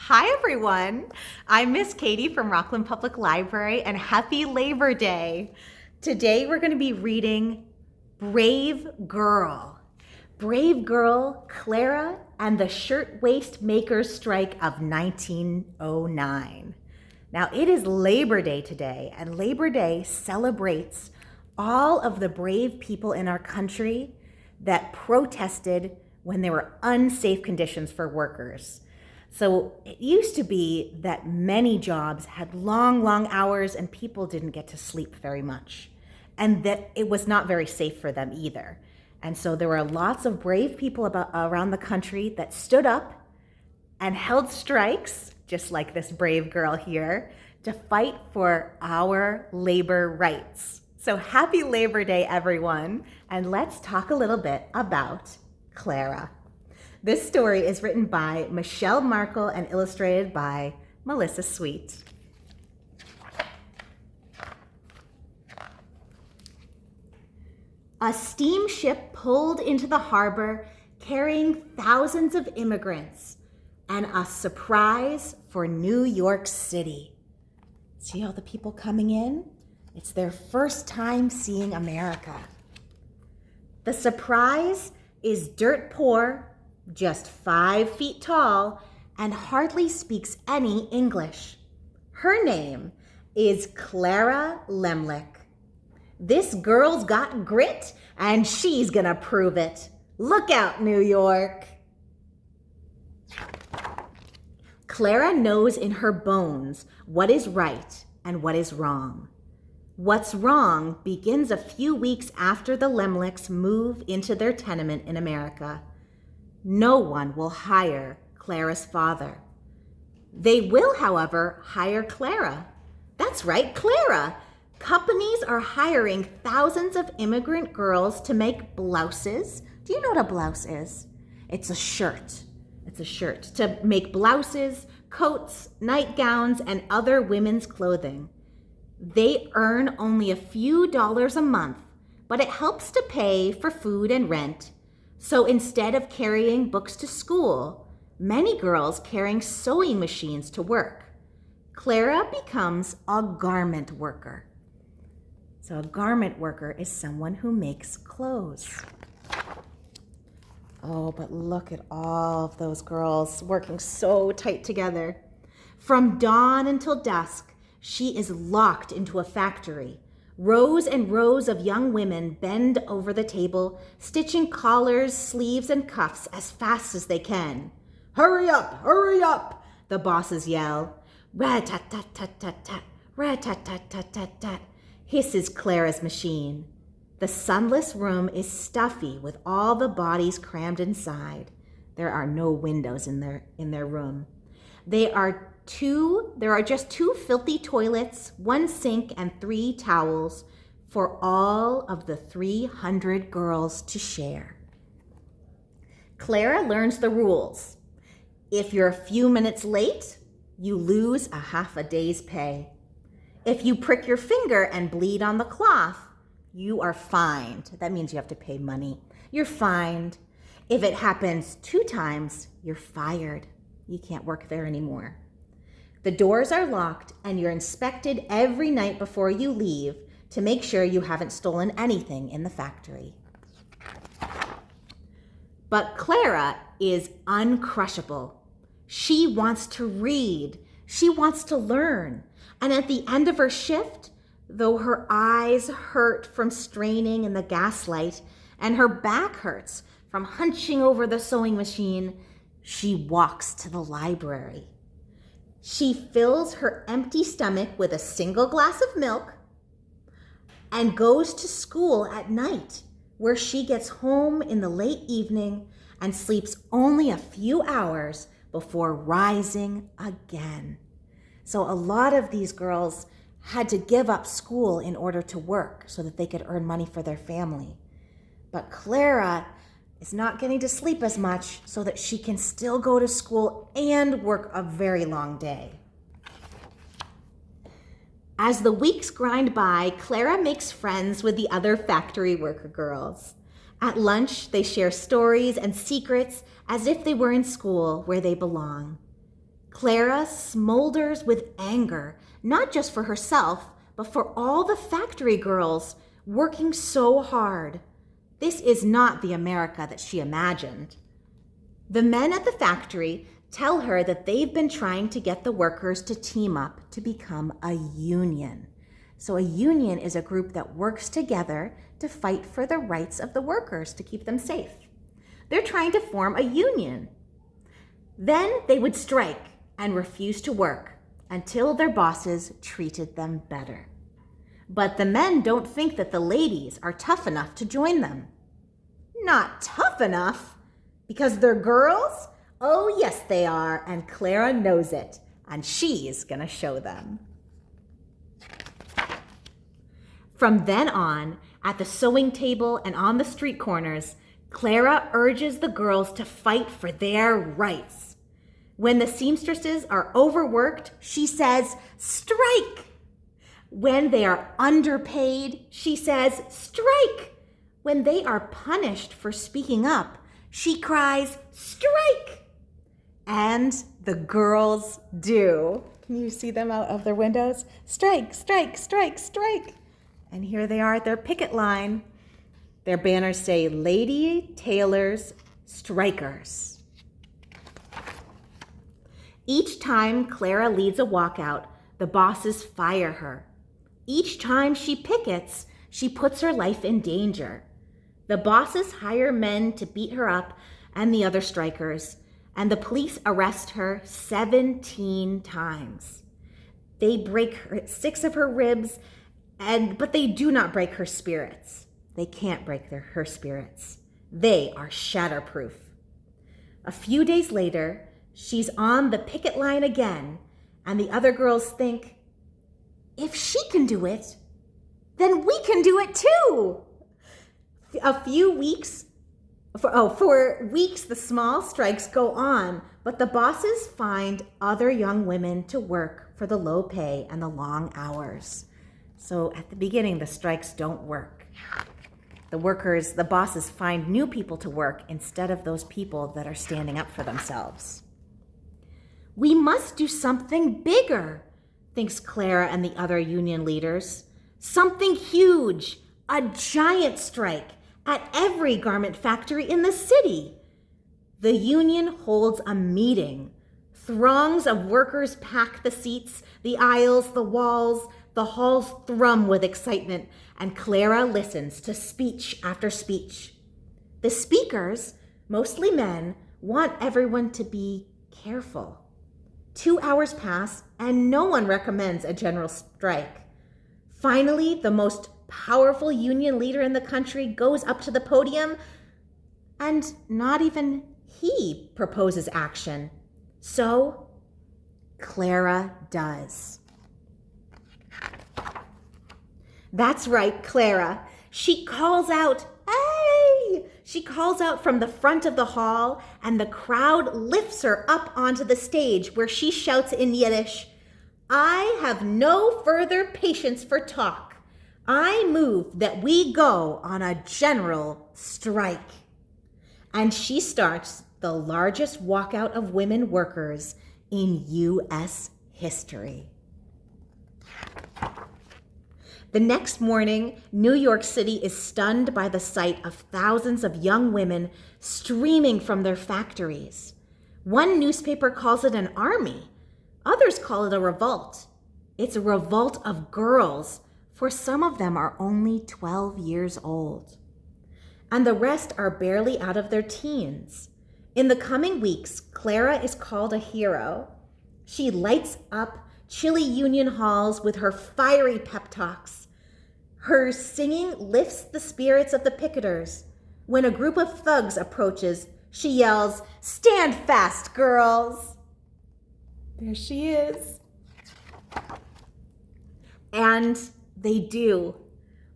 Hi, everyone. I'm Miss Katie from Rockland Public Library, and happy Labor Day. Today, we're going to be reading Brave Girl. Brave Girl, Clara and the Shirtwaist Makers Strike of 1909. Now, it is Labor Day today, and Labor Day celebrates all of the brave people in our country that protested when there were unsafe conditions for workers. So it used to be that many jobs had long hours and people didn't get to sleep very much, and that it was not very safe for them either. And so there were lots of brave people around the country that stood up and held strikes, just like this brave girl here, to fight for our labor rights. So happy Labor Day, everyone, and let's talk a little bit about Clara. This story is written by Michelle Markel and illustrated by Melissa Sweet. A steamship pulled into the harbor carrying thousands of immigrants and a surprise for New York City. See all the people coming in? It's their first time seeing America. The surprise is dirt poor, just 5 feet tall, and hardly speaks any English. Her name is Clara Lemlich. This girl's got grit, and she's gonna prove it. Look out, New York. Clara knows in her bones what is right and what is wrong. What's wrong begins a few weeks after the Lemlichs move into their tenement in America. No one will hire Clara's father. They will, however, hire Clara. That's right, Clara. Companies are hiring thousands of immigrant girls to make blouses. Do you know what a blouse is? It's a shirt. It's a shirt to make blouses, coats, nightgowns, and other women's clothing. They earn only a few dollars a month, but it helps to pay for food and rent. So instead of carrying books to school, many girls carrying sewing machines to work. Clara becomes a garment worker. So a garment worker is someone who makes clothes. Oh, but look at all of those girls working so tight together. From dawn until dusk, she is locked into a factory. Rows and rows of young women bend over the table, stitching collars, sleeves, and cuffs as fast as they can. Hurry up, the bosses yell. Rat-tat-tat-tat-tat-tat, rat-tat-tat-tat-tat-tat, hisses Clara's machine. The sunless room is stuffy with all the bodies crammed inside. There are no windows in their room. There are just 2 filthy toilets, 1 sink, and 3 towels for all of the 300 girls to share. Clara learns the rules. If you're a few minutes late, you lose a half a day's pay. If you prick your finger and bleed on the cloth, you are fined. That means you have to pay money. You're fined. If it happens 2 times, you're fired. You can't work there anymore. The doors are locked and you're inspected every night before you leave to make sure you haven't stolen anything in the factory. But Clara is uncrushable. She wants to read. She wants to learn. And at the end of her shift, though her eyes hurt from straining in the gaslight and her back hurts from hunching over the sewing machine, she walks to the library. She fills her empty stomach with a single glass of milk and goes to school at night, where she gets home in the late evening and sleeps only a few hours before rising again. So a lot of these girls had to give up school in order to work so that they could earn money for their family. But Clara is not getting to sleep as much so that she can still go to school and work a very long day. As the weeks grind by, Clara makes friends with the other factory worker girls. At lunch, they share stories and secrets as if they were in school where they belong. Clara smolders with anger, not just for herself, but for all the factory girls working so hard. This is not the America that she imagined. The men at the factory tell her that they've been trying to get the workers to team up to become a union. So a union is a group that works together to fight for the rights of the workers to keep them safe. They're trying to form a union. Then they would strike and refuse to work until their bosses treated them better. But the men don't think that the ladies are tough enough to join them. Not tough enough? Because they're girls? Oh, yes, they are, and Clara knows it, and she's gonna show them. From then on, at the sewing table and on the street corners, Clara urges the girls to fight for their rights. When the seamstresses are overworked, she says, strike. When they are underpaid, she says, strike. When they are punished for speaking up, she cries, strike. And the girls do. Can you see them out of their windows? Strike, strike, strike, strike. And here they are at their picket line. Their banners say, Lady Tailors Strikers. Each time Clara leads a walkout, the bosses fire her. Each time she pickets, she puts her life in danger. The bosses hire men to beat her up and the other strikers, and the police arrest her 17 times. They break 6 of her ribs, but they do not break her spirits. They can't break her spirits. They are shatterproof. A few days later, she's on the picket line again, and the other girls think, if she can do it, then we can do it too. For weeks, the small strikes go on, but the bosses find other young women to work for the low pay and the long hours. So at the beginning, the strikes don't work. The bosses find new people to work instead of those people that are standing up for themselves. We must do something bigger, thinks Clara and the other union leaders. Something huge, a giant strike at every garment factory in the city. The union holds a meeting. Throngs of workers pack the seats, the aisles, the walls. The halls thrum with excitement, and Clara listens to speech after speech. The speakers, mostly men, want everyone to be careful. 2 hours pass, and no one recommends a general strike. Finally, the most powerful union leader in the country goes up to the podium, and not even he proposes action. So, Clara does. That's right, Clara. She calls out, hey! She calls out from the front of the hall, and the crowd lifts her up onto the stage where she shouts in Yiddish, I have no further patience for talk. I move that we go on a general strike. And she starts the largest walkout of women workers in U.S. history. The next morning, New York City is stunned by the sight of thousands of young women streaming from their factories. One newspaper calls it an army. Others call it a revolt. It's a revolt of girls, for some of them are only 12 years old. And the rest are barely out of their teens. In the coming weeks, Clara is called a hero. She lights up chilly union halls with her fiery pep talks. Her singing lifts the spirits of the picketers. When a group of thugs approaches, she yells, "Stand fast, girls!" There she is. And they do.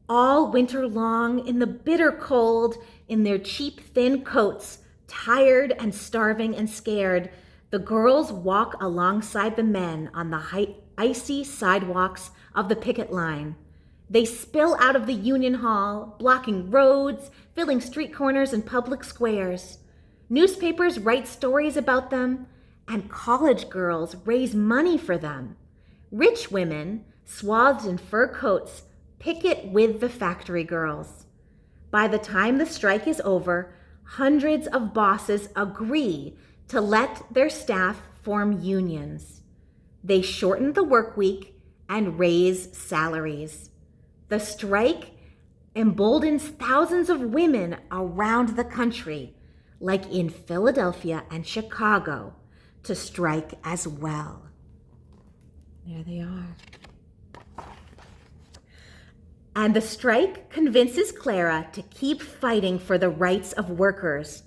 All winter long, in the bitter cold, in their cheap, thin coats, tired and starving and scared, the girls walk alongside the men on the icy sidewalks of the picket line. They spill out of the Union Hall, blocking roads, filling street corners and public squares. Newspapers write stories about them, and college girls raise money for them. Rich women, swathed in fur coats, picket with the factory girls. By the time the strike is over, hundreds of bosses agree to let their staff form unions. They shorten the work week and raise salaries. The strike emboldens thousands of women around the country, like in Philadelphia and Chicago, to strike as well. There they are. And the strike convinces Clara to keep fighting for the rights of workers.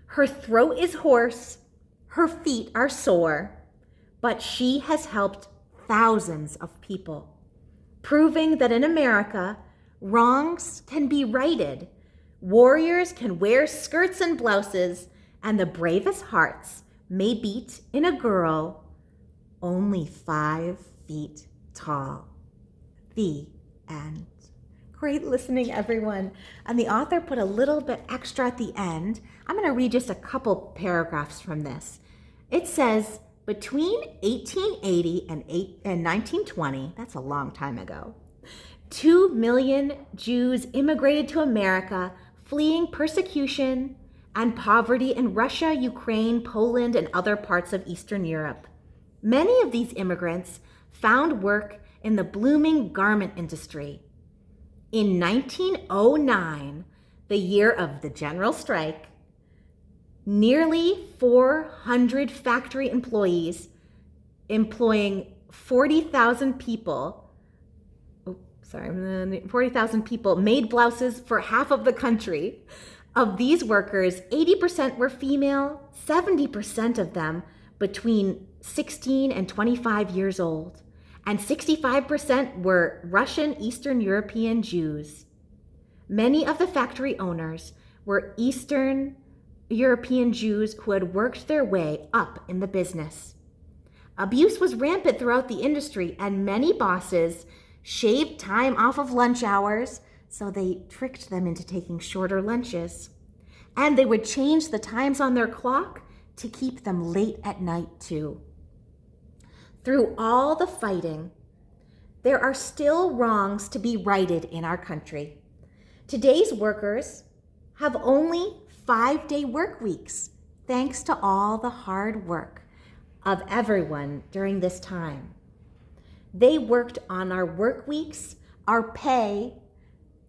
Her throat is hoarse, her feet are sore, but she has helped thousands of people, proving that in America, wrongs can be righted, warriors can wear skirts and blouses, and the bravest hearts may beat in a girl only 5 feet tall. The end. Great listening, everyone. And the author put a little bit extra at the end. I'm going to read just a couple paragraphs from this. It says, between 1880 and 1920, that's a long time ago, 2 million Jews immigrated to America, fleeing persecution and poverty in Russia, Ukraine, Poland, and other parts of Eastern Europe. Many of these immigrants found work in the blooming garment industry. In 1909, the year of the general strike, nearly 400 factory employees employing 40,000 people, 40,000 people made blouses for half of the country. Of these workers, 80% were female, 70% of them between 16 and 25 years old, and 65% were Russian Eastern European Jews. Many of the factory owners were Eastern European Jews who had worked their way up in the business. Abuse was rampant throughout the industry, and many bosses shaved time off of lunch hours, so they tricked them into taking shorter lunches. And they would change the times on their clock to keep them late at night too. Through all the fighting, there are still wrongs to be righted in our country. Today's workers have only 5-day work weeks, thanks to all the hard work of everyone during this time. They worked on our work weeks, our pay,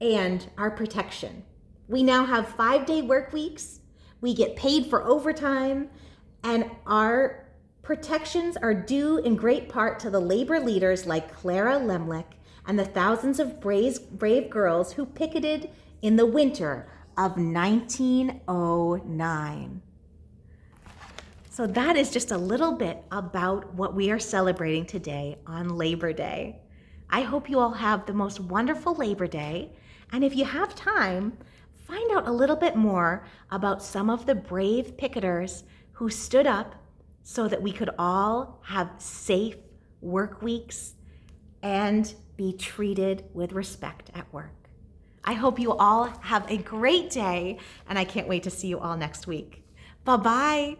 and our protection. We now have 5-day work weeks, we get paid for overtime, and our protections are due in great part to the labor leaders like Clara and the thousands of brave girls who picketed in the winter of 1909. So that is just a little bit about what we are celebrating today on Labor Day. I hope you all have the most wonderful Labor Day. And if you have time, find out a little bit more about some of the brave picketers who stood up so that we could all have safe work weeks and be treated with respect at work. I hope you all have a great day, and I can't wait to see you all next week. Bye-bye.